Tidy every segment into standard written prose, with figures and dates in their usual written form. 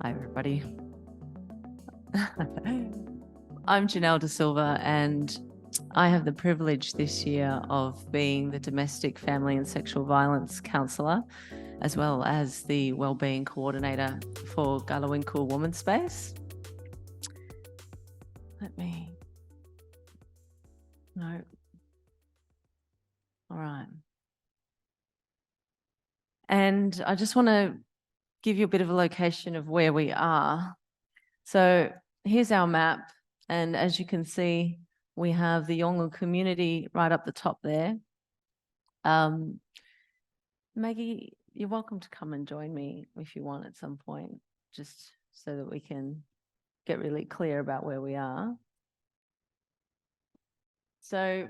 Hi, everybody. I'm Janelle De Silva, and I have the privilege this year of being the Domestic, Family and Sexual Violence Counsellor, as well as the Wellbeing Coordinator for Galawinkle Women's Space. No. All right. And I just want to give you a bit of a location of where we are. So here's our map. And as you can see, we have the Yolngu community right up the top there. Maggie, you're welcome to come and join me if you want at some point, just so that we can get really clear about where we are. So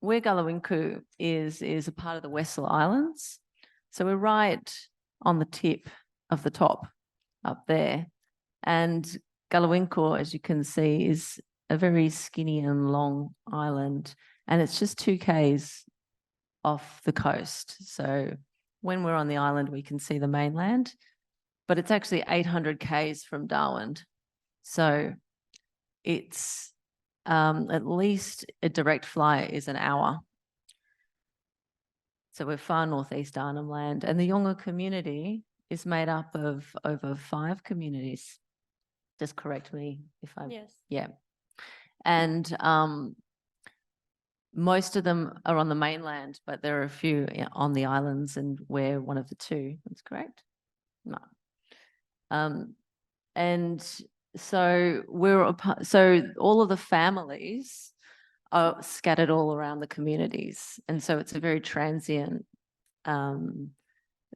where Galawinkle is a part of the Wessel Islands. So we're right on the tip of the top up there. And Galawinkle, as you can see, is a very skinny and long island, and it's just 2 k's off the coast. So when we're on the island, we can see the mainland, but it's actually 800 k's from Darwin. So it's at least a direct flight is an hour. So we're far northeast Arnhem Land, and the Yolngu community is made up of over 5 communities. Just correct me if I'm... Yes. Yeah. And most of them are on the mainland, but there are a few on the islands, and we're one of the 2. That's correct? No. And so so all of the families are scattered all around the communities. And so it's a very transient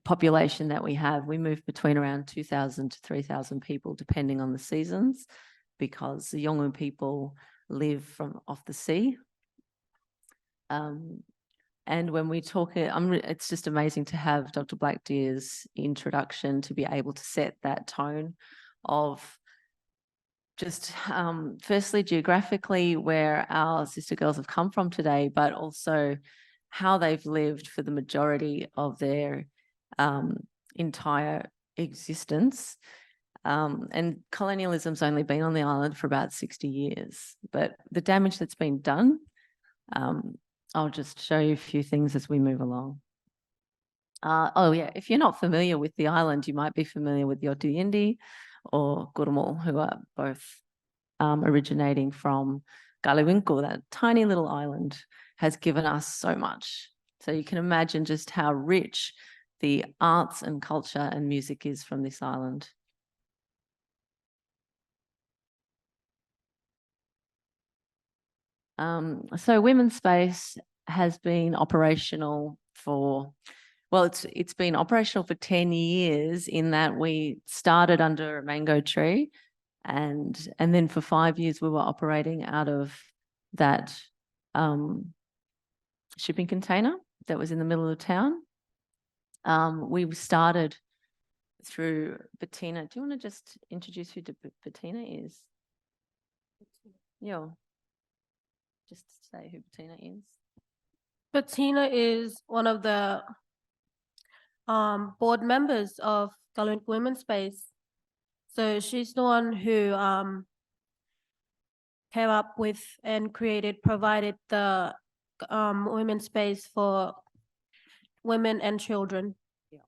population that we have. We move between around 2,000 to 3,000 people, depending on the seasons, because the Yolngu people live from off the sea. And when we talk, it's just amazing to have Dr. Blackdeer's introduction to be able to set that tone of just firstly geographically where our sister girls have come from today, but also how they've lived for the majority of their entire existence. And colonialism's only been on the island for about 60 years, but the damage that's been done, I'll just show you a few things as we move along. Oh yeah, if you're not familiar with the island, you might be familiar with Yothu or Gurumul, who are both originating from Galawinkle. That tiny little island has given us so much. So you can imagine just how rich the arts and culture and music is from this island. So Women's Space has been operational for, well, it's been operational for 10 years, in that we started under a mango tree, and then for 5 years we were operating out of that shipping container that was in the middle of town. We started through Bettina. Do you want to just introduce who Bettina is? Yeah. Just say who Bettina is. Bettina is one of the board members of Galawinkle Women's Space. So she's the one who came up with and provided the women's space for women and children. Yeah.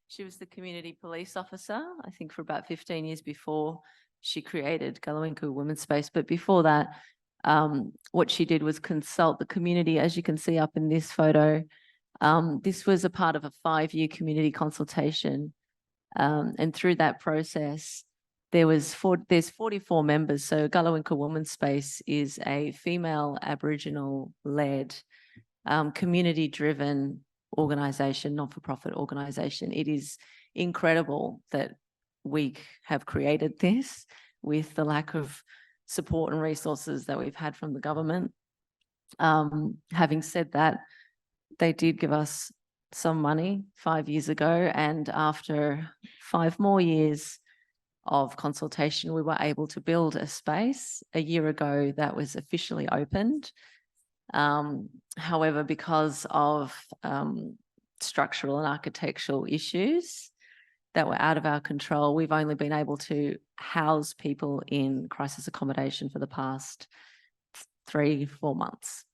She was the community police officer, I think, for about 15 years before she created Galawinkle Women's Space. But before that, what she did was consult the community. As you can see up in this photo, this was a part of a 5-year community consultation. And through that process, there's 44 members. So Galawinkle Women's Space is a female Aboriginal-led, community-driven organisation, not-for-profit organisation. It is incredible that we have created this with the lack of support and resources that we've had from the government. Having said that, they did give us some money 5 years ago, and after 5 more years of consultation, we were able to build a space a year ago that was officially opened. However, because of structural and architectural issues, that were out of our control. We've only been able to house people in crisis accommodation for the past 3-4 months.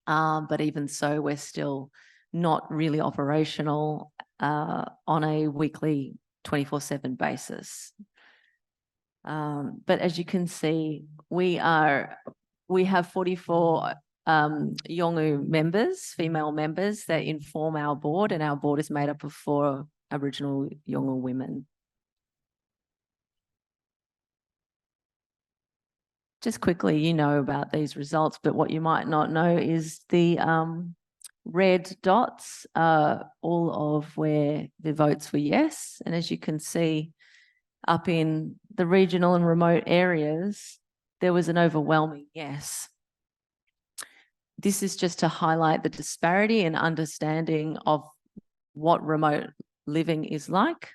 But even so, we're still not really operational on a weekly 24/7 basis. But as you can see, we have 44 Yolngu members, female members, that inform our board, and our board is made up of 4 Aboriginal Yolngu women. Just quickly, you know about these results, but what you might not know is the red dots are all of where the votes were yes. And as you can see, up in the regional and remote areas, there was an overwhelming yes. This is just to highlight the disparity and understanding of what remote living is like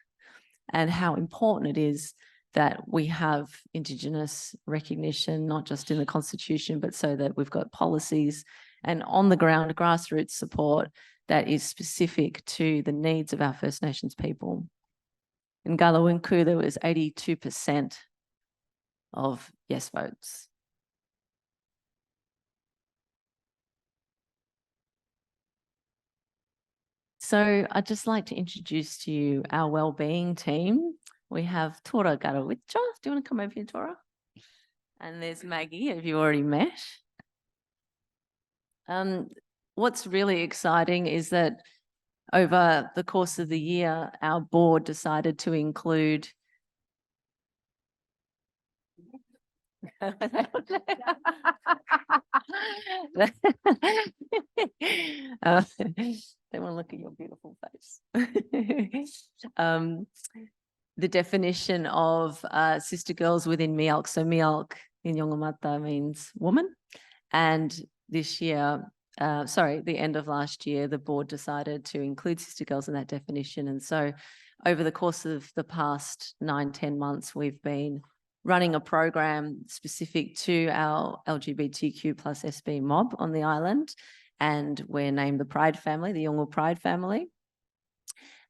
and how important it is that we have Indigenous recognition, not just in the Constitution, but so that we've got policies and on the ground grassroots support that is specific to the needs of our First Nations people. In Galawinku, there was 82% of yes votes. So I'd just like to introduce to you our wellbeing team. We have Tora Garawitja. Do you want to come over here, Tora? And there's Maggie, who you already met. What's really exciting is that over the course of the year, our board decided to include they want to look at your beautiful face. The definition of sister girls within Mialk. So Mialk in Yolngu means woman. And this year, the end of last year, the board decided to include sister girls in that definition. And so over the course of the past 9-10 months, we've been running a program specific to our LGBTIQ plus SB mob on the island. And we're named the Pride Family, the Yolngu Pride Family.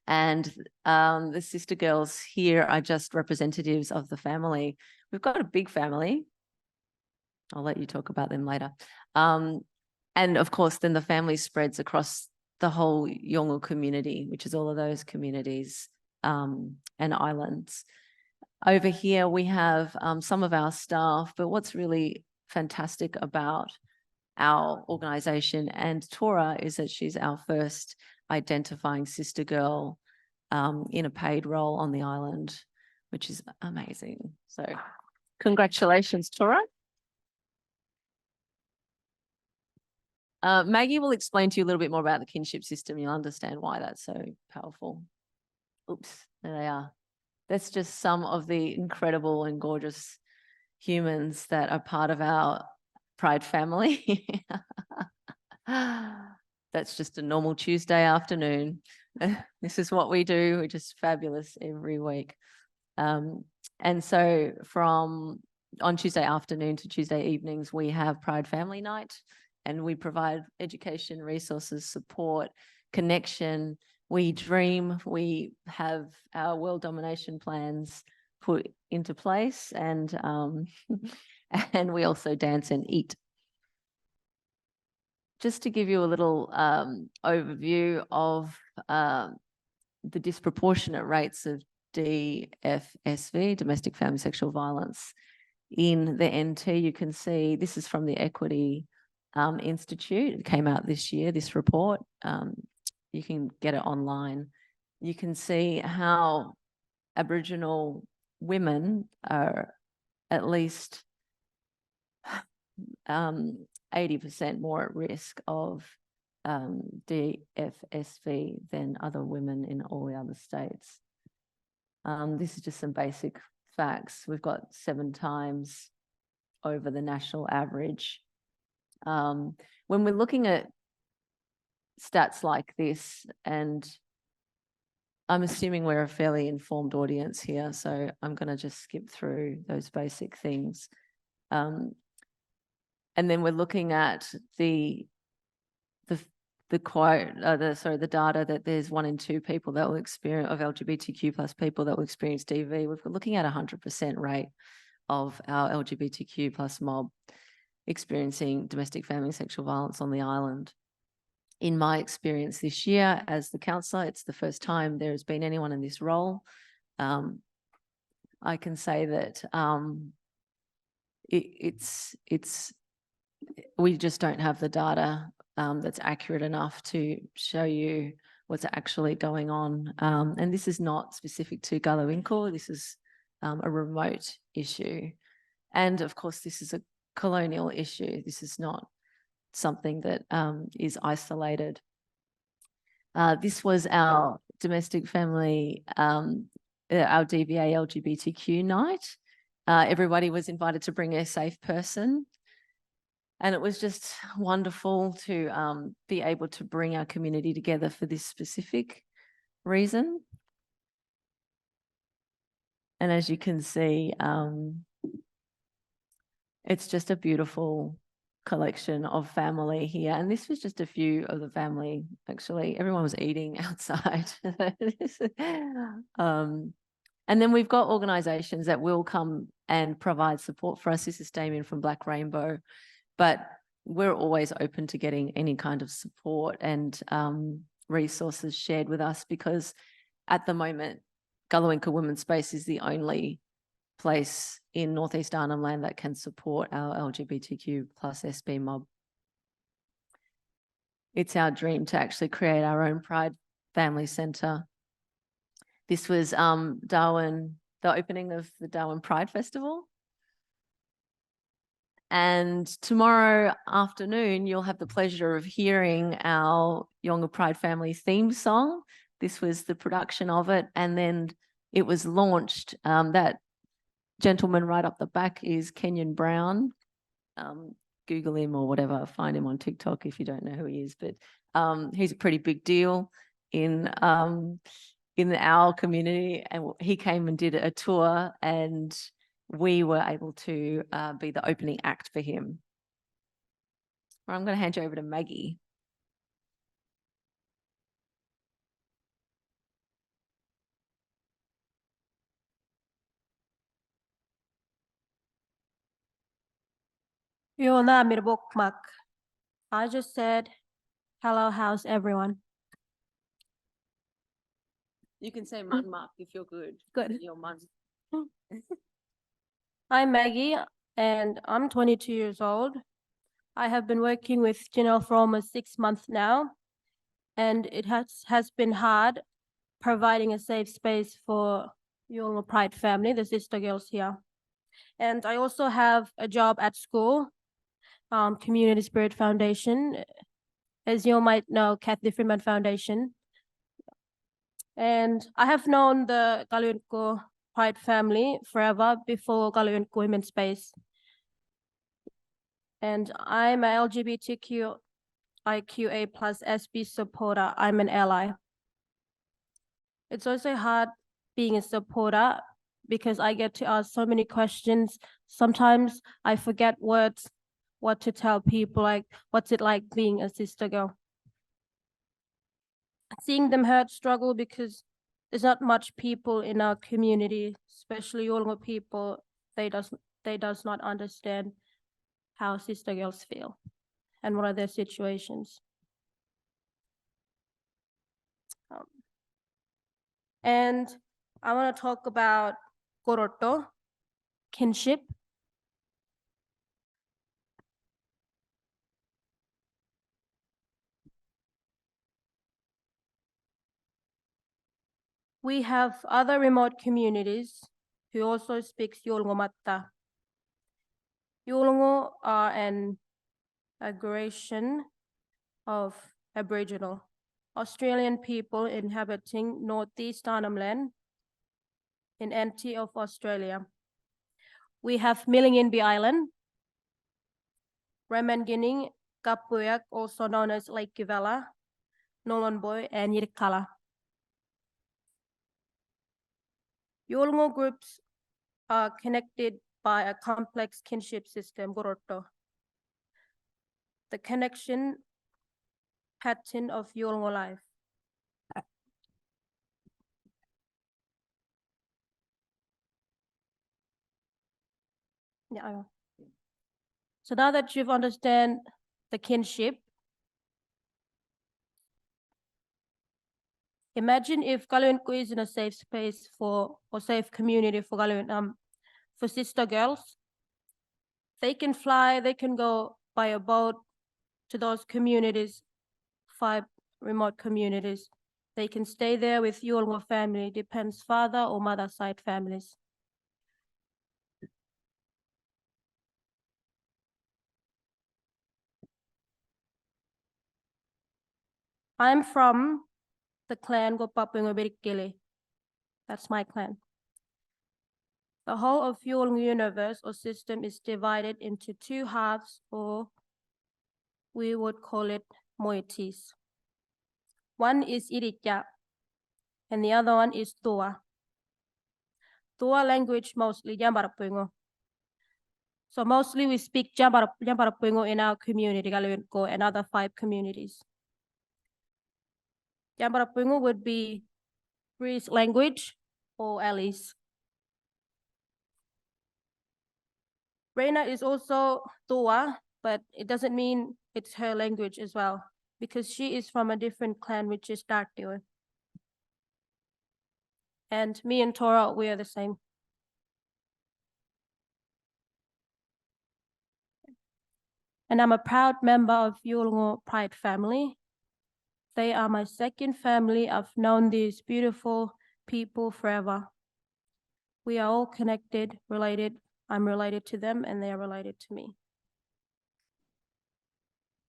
And the sister girls here are just representatives of the family. We've got a big family. I'll let you talk about them later. And of course, then the family spreads across the whole Yolngu community, which is all of those communities and islands. Over here, we have some of our staff, but what's really fantastic about our organisation and Tora is that she's our first identifying sister girl in a paid role on the island, which is amazing. So congratulations, Tora. Maggie will explain to you a little bit more about the kinship system. You'll understand why that's so powerful. Oops, there they are. That's just some of the incredible and gorgeous humans that are part of our Pride family. That's just a normal Tuesday afternoon. This is what we do. We're just fabulous every week. And so on Tuesday afternoon to Tuesday evenings, we have Pride Family Night, and we provide education, resources, support, connection. We dream, we have our world domination plans put into place, and and we also dance and eat. Just to give you a little overview of the disproportionate rates of DFSV, domestic family sexual violence, in the NT, you can see this is from the Equity Institute. It came out this year, this report. You can get it online. You can see how Aboriginal women are at least 80% more at risk of DFSV than other women in all the other states. This is just some basic facts. We've got 7 times over the national average. When we're looking at stats like this, and I'm assuming we're a fairly informed audience here, so I'm going to just skip through those basic things. And then we're looking at the the quote, the data that there's 1 in 2 people that will experience of LGBTQ plus people that will experience DV. We're looking at 100% rate of our LGBTQ plus mob experiencing domestic family sexual violence on the island. In my experience this year as the councillor, it's the first time there has been anyone in this role. I can say that we just don't have the data that's accurate enough to show you what's actually going on. And this is not specific to Gullah-Inkle. This is a remote issue. And of course, this is a colonial issue. This is not something that is isolated. This was our domestic family, our DVA LGBTQ night. Everybody was invited to bring a safe person. And it was just wonderful to be able to bring our community together for this specific reason. And as you can see, it's just a beautiful collection of family here. And this was just a few of the family, actually. Everyone was eating outside. And then we've got organisations that will come and provide support for us. This is Damien from Black Rainbow. But we're always open to getting any kind of support and resources shared with us, because at the moment, Gullah-Inkle Women's Space is the only place in Northeast Arnhem Land that can support our LGBTQ plus SB mob. It's our dream to actually create our own Pride Family Centre. This was Darwin, the opening of the Darwin Pride Festival. And tomorrow afternoon, you'll have the pleasure of hearing our Yolngu Pride Family theme song. This was the production of it. And then it was launched. That gentleman right up the back is Kenyon Brown. Google him or whatever, find him on TikTok if you don't know who he is. But he's a pretty big deal in our community. And he came and did a tour, and we were able to be the opening act for him. I'm going to hand you over to Maggie. I just said, hello, how's everyone? You can say Manmak if you're good. Good. You're Man. I'm Maggie, and I'm 22 years old. I have been working with Janelle for almost 6 months now, and it has been hard providing a safe space for Yolngu Pride family, the sister girls here. And I also have a job at school, Community Spirit Foundation, as you might know, Kathy Freeman Foundation. And I have known the Gullah-Inkle Pride family forever before Gullah-Inkle Women's Space. And I'm a LGBTQIQA plus SB supporter. I'm an ally. It's also hard being a supporter because I get to ask so many questions. Sometimes I forget words, what to tell people, like what's it like being a sister girl. Seeing them hurt, struggle, because there's not much people in our community, especially Yolngu people, they does not understand how sister girls feel and what are their situations. And I want to talk about koroto, kinship. We have other remote communities who also speak Yolngu Matta. Yolngu are an aggregation of Aboriginal Australian people inhabiting Northeast Arnhem Land in NT of Australia. We have Milinginbi Island, Remengining, Kapuyak, also known as Lake Kivella, Nolonboy, and Yirkala. Yolngu groups are connected by a complex kinship system, Goroto. The connection pattern of Yolngu life. Yeah, I will. So now that you've understand the kinship, imagine if Galwinko is in a safe space or safe community for for sister girls. They can fly, they can go by a boat to those communities, 5 remote communities. They can stay there with Yolngu family, depends father or mother side families. I'm from the clan Gopapungobirikili. That's my clan. The whole of Yolngu universe or system is divided into 2 halves, or we would call it moieties. One is Iritya, and the other one is Tua. Tua language mostly Yambarapungo. So mostly we speak Yambarapungo in our community, Galwinko, and other 5 communities. Yambarapungo would be Greece language or Alice. Reina is also Tua, but it doesn't mean it's her language as well, because she is from a different clan, which is Dartio. And me and Tora, we are the same. And I'm a proud member of Yolngu Pride family. They are my second family. I've known these beautiful people forever. We are all connected, related. I'm related to them and they are related to me.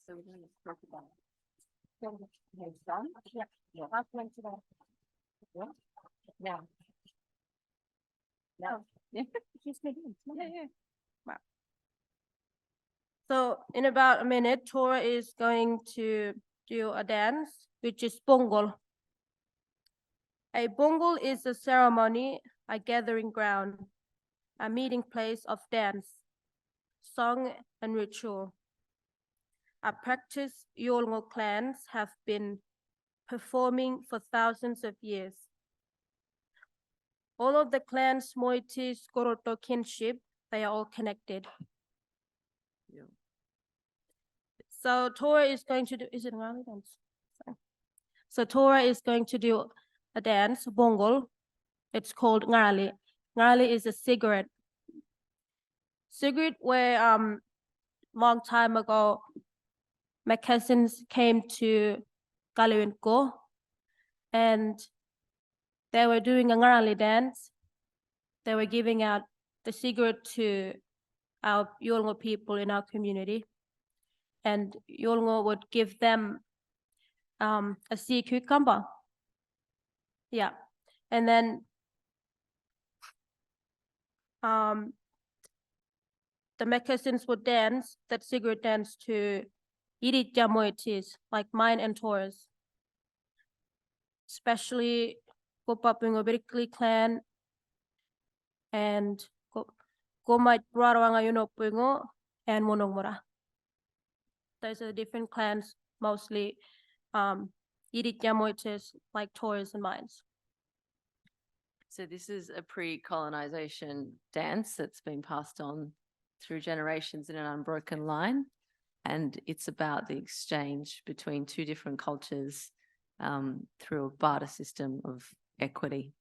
So we're going to talk about his son. Yeah. Yeah. Yeah. Yeah. No. Yeah. Yeah. Wow. So in about a minute, Tora is going to do a dance, which is bongol. A bongol is a ceremony, a gathering ground, a meeting place of dance, song, and ritual. A practice Yolngu clans have been performing for thousands of years. All of the clans, moieties, Goroto kinship, they are all connected. Yeah. So Tora is going to do, is it a Ngali dance? Sorry. So Tora is going to do a dance, bongol. It's called Ngali. Ngali is a cigarette. Cigarette where long time ago, my cousins came to Galwinko and they were doing a Ngali dance. They were giving out the cigarette to our Yolngu people in our community. And Yolngu would give them a sea cucumber. Yeah. And then the moccasins would dance, that cigarette dance to Iritja moieties, like mine and Taurus. Especially Gopapungobirikli clan and Gomait Brarawanga Yunopungo and Monongmora. Those are the different clans, mostly Iritja moieties, like Taurus and mines. So this is a pre-colonization dance that's been passed on through generations in an unbroken line. And it's about the exchange between 2 different cultures through a barter system of equity.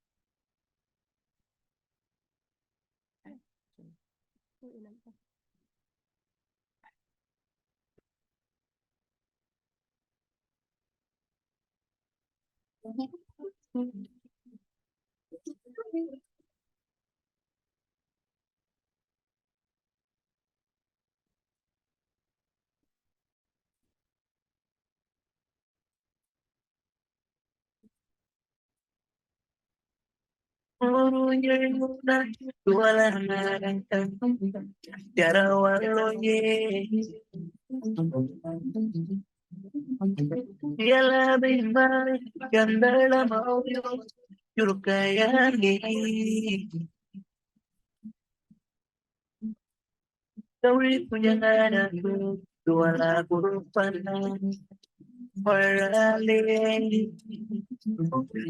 Marali,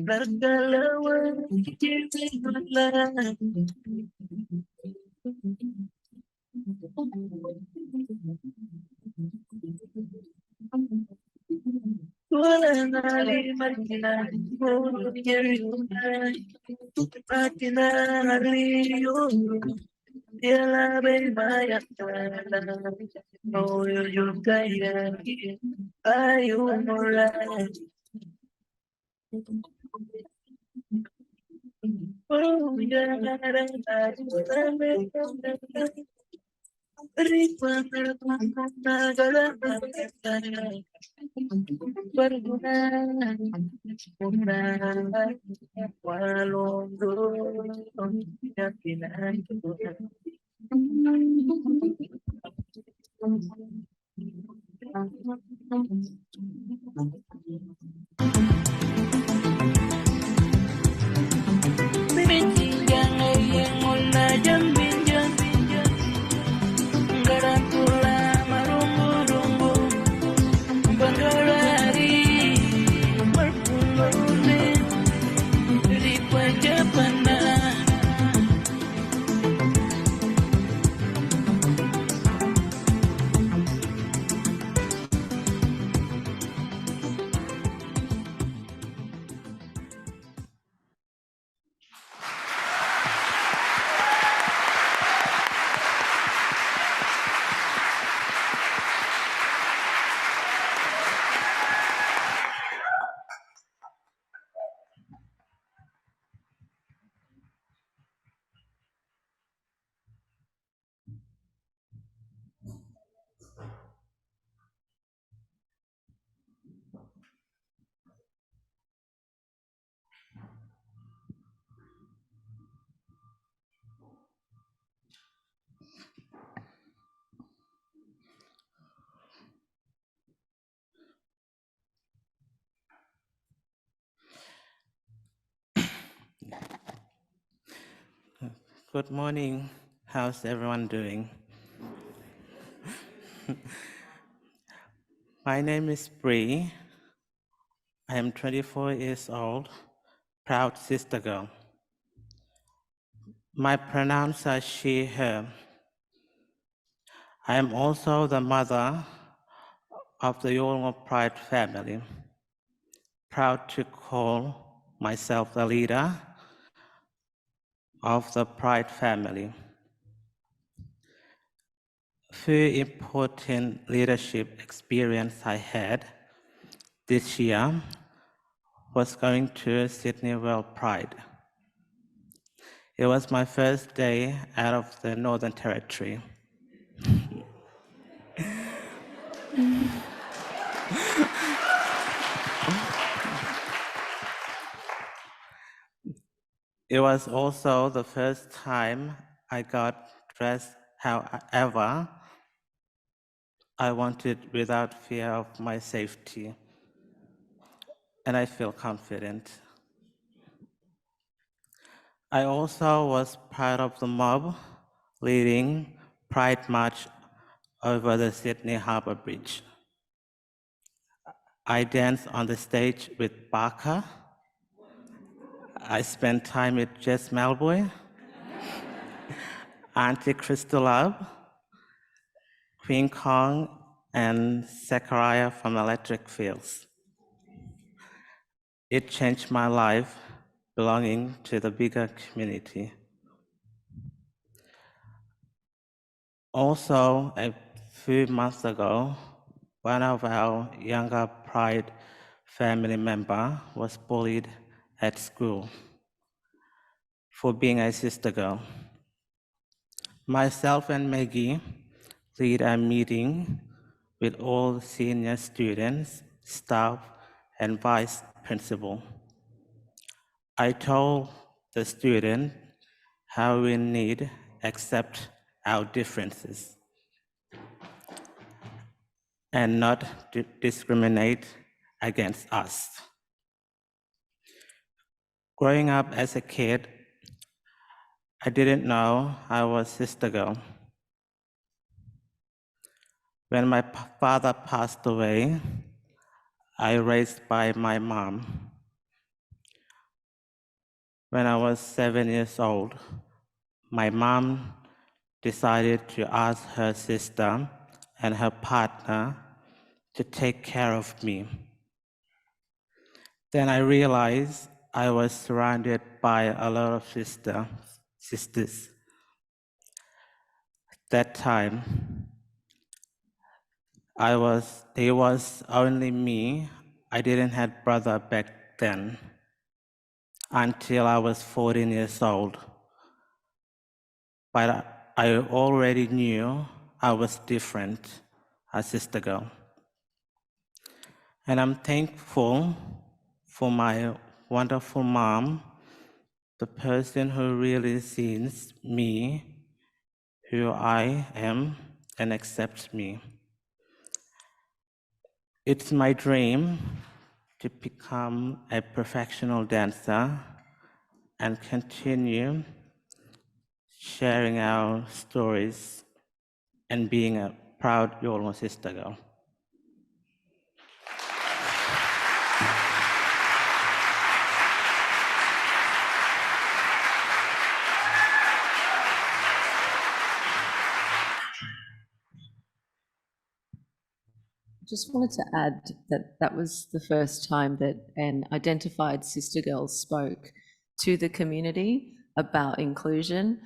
nagdalawan, kinikilan. Wala na liman na, puro kiriunay, pati na aliyo, yala bay mayak na, no yung kaya, ayaw mo lang. Oh, yeah, Good morning. How's everyone doing? My name is Bree. I am 24 years old, proud sister girl. My pronouns are she, her. I am also the mother of the Yolngu Pride family. Proud to call myself the leader of the Pride family. Few important leadership experience I had this year was going to Sydney World Pride. It was my first day out of the Northern Territory. It was also the first time I got dressed however I wanted without fear of my safety, and I feel confident. I also was part of the mob leading Pride March over the Sydney Harbour Bridge. I danced on the stage with Barker. I spent time with Jess Malboy, Auntie Crystal Love, Queen Kong, and Zachariah from Electric Fields. It changed my life belonging to the bigger community. Also, a few months ago, one of our younger Pride family member was bullied at school for being a sister girl. Myself and Maggie lead a meeting with all senior students, staff, and vice principal. I told the student how we need accept our differences and not discriminate against us. Growing up as a kid, I didn't know I was sister girl. When my father passed away, I raised by my mom. When I was 7 years old, my mom decided to ask her sister and her partner to take care of me. Then I realized I was surrounded by a lot of sisters. That time, it was only me. I didn't have brother back then until I was 14 years old. But I already knew I was different, a sister girl. And I'm thankful for my wonderful mom, the person who really sees me, who I am, and accepts me. It's my dream to become a professional dancer and continue sharing our stories and being a proud Yolngu sister girl. Just wanted to add that that was the first time that an identified sister girl spoke to the community about inclusion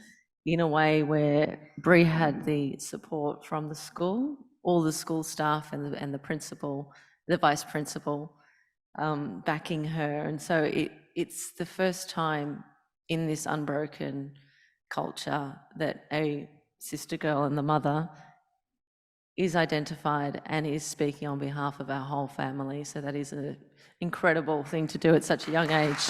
in a way where Bree had the support from the school, all the school staff and the principal, the vice principal, backing her. And so it's the first time in this unbroken culture that a sister girl and the mother is identified and is speaking on behalf of our whole family. So that is an incredible thing to do at such a young age.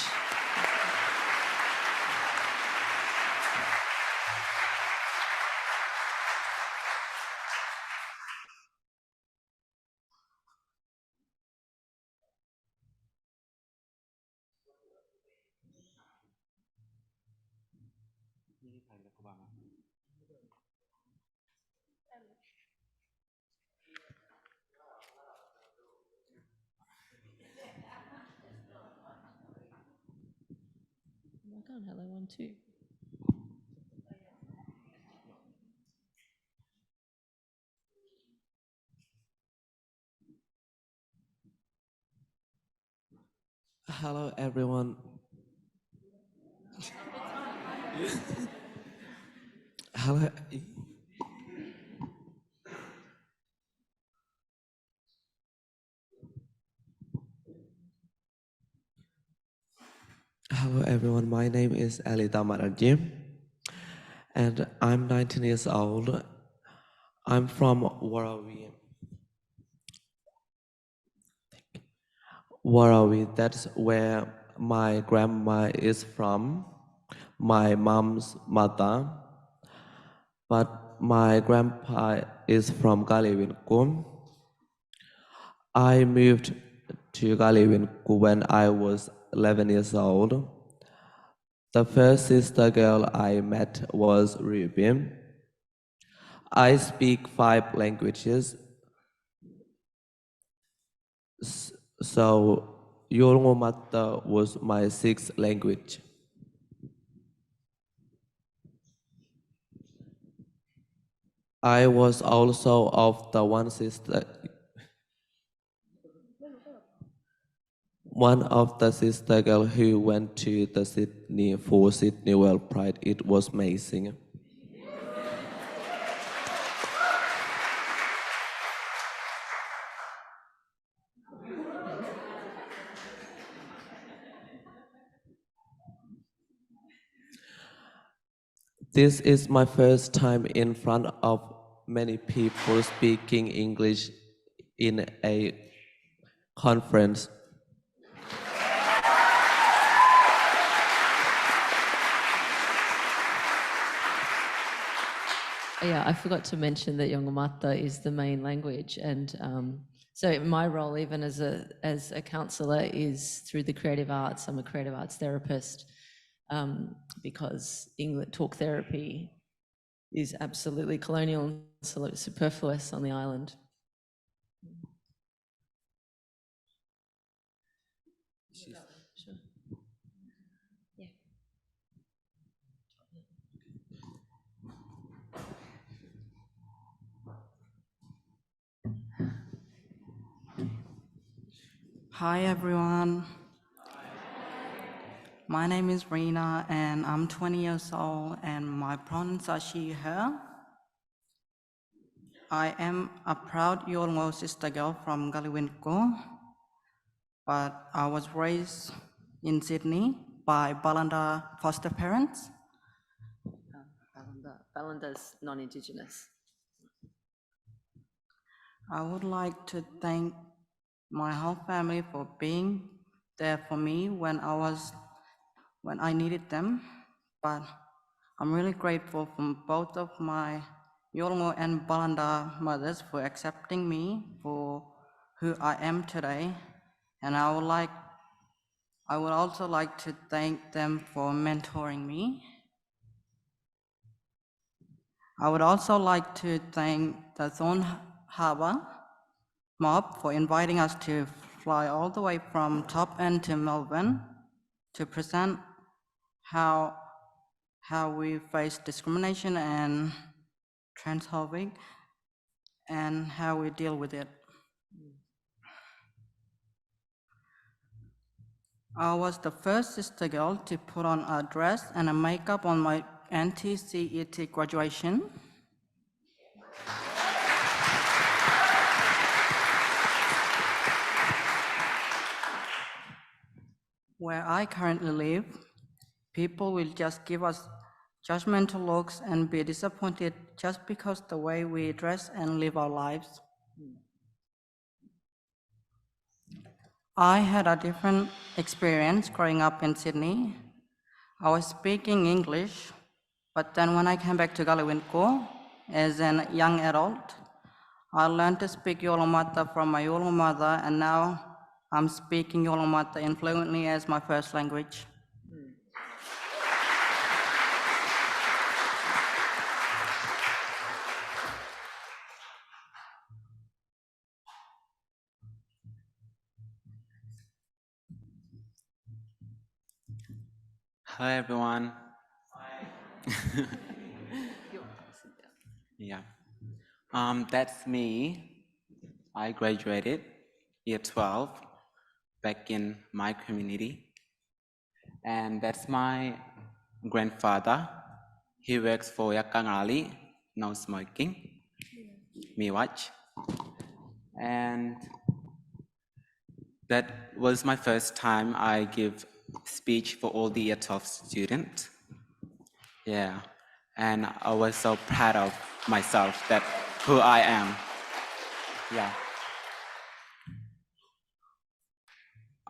Oh my God, hello, 1, 2. Hello, everyone. Hello. Hello, everyone. My name is Ali Damarajim, and I'm 19 years old. I'm from Warawi. Warawi, that's where my grandma is from, my mom's mother. But my grandpa is from Galewinkum. I moved to Galewinkum when I was 11 years old. The first sister girl I met was Ruby. I speak 5 languages, so Yolngu Mata was my 6th language. I was also of the one of the sister girl who went to the Sydney for Sydney World Pride. It was amazing. This is my first time in front of many people speaking English in a conference. Yeah, I forgot to mention that Yolngu is the main language, and so my role, even as a counsellor, is through the creative arts. I'm a creative arts therapist because English talk therapy is absolutely colonial and superfluous on the island. Hi everyone. My name is Rina and I'm 20 years old and my pronouns are she, her. I am a proud Yolngu sister girl from Galiwinko, but I was raised in Sydney by Balanda foster parents. Balanda's non-Indigenous. I would like to thank my whole family for being there for me when I needed them, but I'm really grateful for both of my Yolngu and Balanda mothers for accepting me for who I am today, and I would also like to thank them for mentoring me. I would also like to thank the Thorn Harbour mob for inviting us to fly all the way from Top End to Melbourne to present how we face discrimination and transphobic and how we deal with it. I was the first sister girl to put on a dress and a makeup on my anti-CET graduation. Where I currently live, people will just give us judgmental looks and be disappointed just because the way we dress and live our lives. I had a different experience growing up in Sydney. I was speaking English, but then when I came back to Galiwinko as a young adult, I learned to speak Yolngu Mata from my Yolngu mother, and now I'm speaking Yolngu Mata fluently as my first language. Hi everyone. Yeah. That's me. I graduated year 12 back in my community. And that's my grandfather. He works for Yakangali, no smoking, me watch. And that was my first time I give speech for all the year 12 students. Yeah, and I was so proud of myself that who I am. Yeah.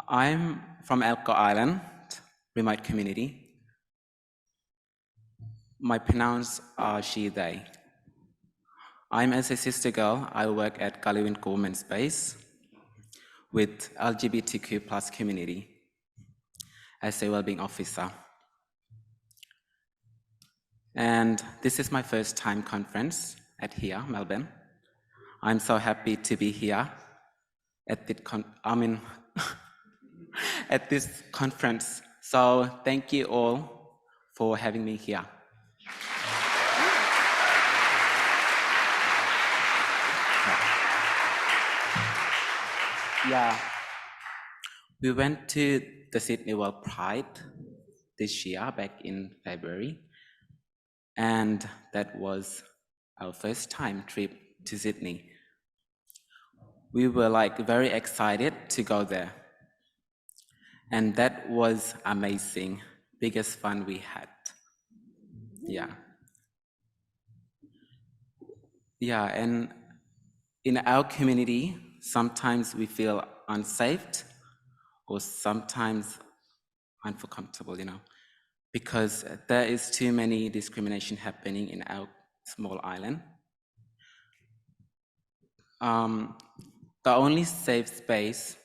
I'm from Elko Island, remote community. My pronouns are she, they. I'm as a sister girl, I work at Galiwinko Women's Space with LGBTIQ plus community as a wellbeing officer. And this is my first time conference at here, Melbourne. I'm so happy to be here at the at this conference. So thank you all for having me here. Yeah, we went to the Sydney World Pride this year, back in February, and that was our first time trip to Sydney. We were very excited to go there, and that was amazing, biggest fun we had. Yeah. Yeah, and in our community, sometimes we feel unsafe or sometimes uncomfortable, because there is too many discrimination happening in our small island. The only safe space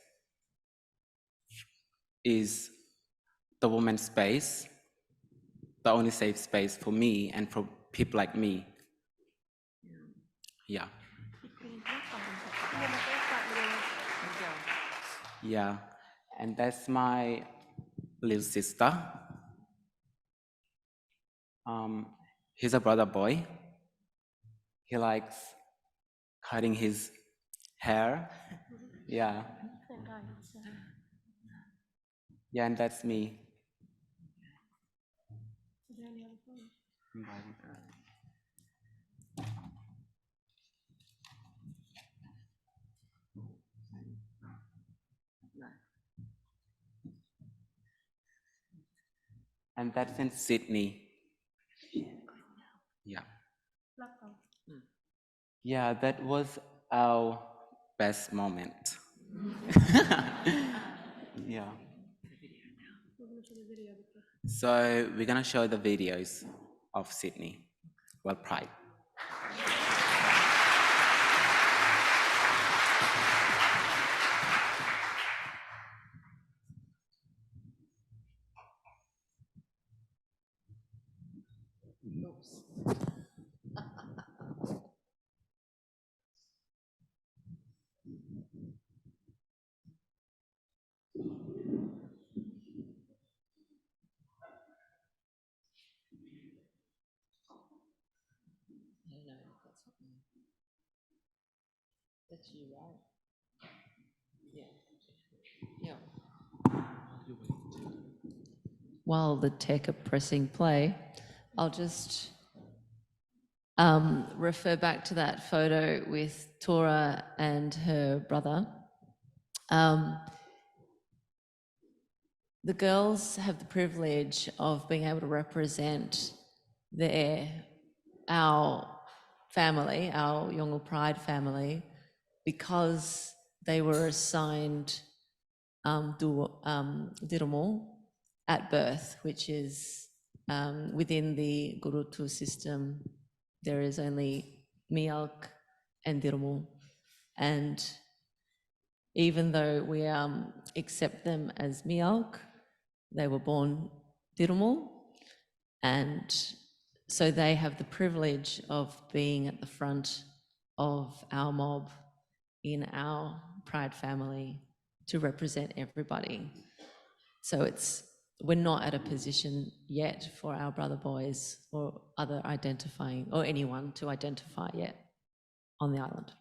is the women's space, the only safe space for me and for people like me. Yeah. Yeah, and that's my little sister. He's a brother boy. He likes cutting his hair. Yeah. Yeah, and that's me. And that's in Sydney. Yeah. Yeah, that was our best moment. Yeah. So we're gonna show the videos of Sydney World Pride. That's you, right? Yeah. Yeah. While the tech are pressing play, I'll just refer back to that photo with Tora and her brother. The girls have the privilege of being able to represent our family, our Yolngu Pride family, because they were assigned Dirumo at birth, which is within the Gurutu system. There is only Mialk and Dirumo, and even though we accept them as Mialk, they were born Dirumo, and so they have the privilege of being at the front of our mob in our Pride family to represent everybody. So we're not at a position yet for our brother boys or other identifying, or anyone to identify yet on the island.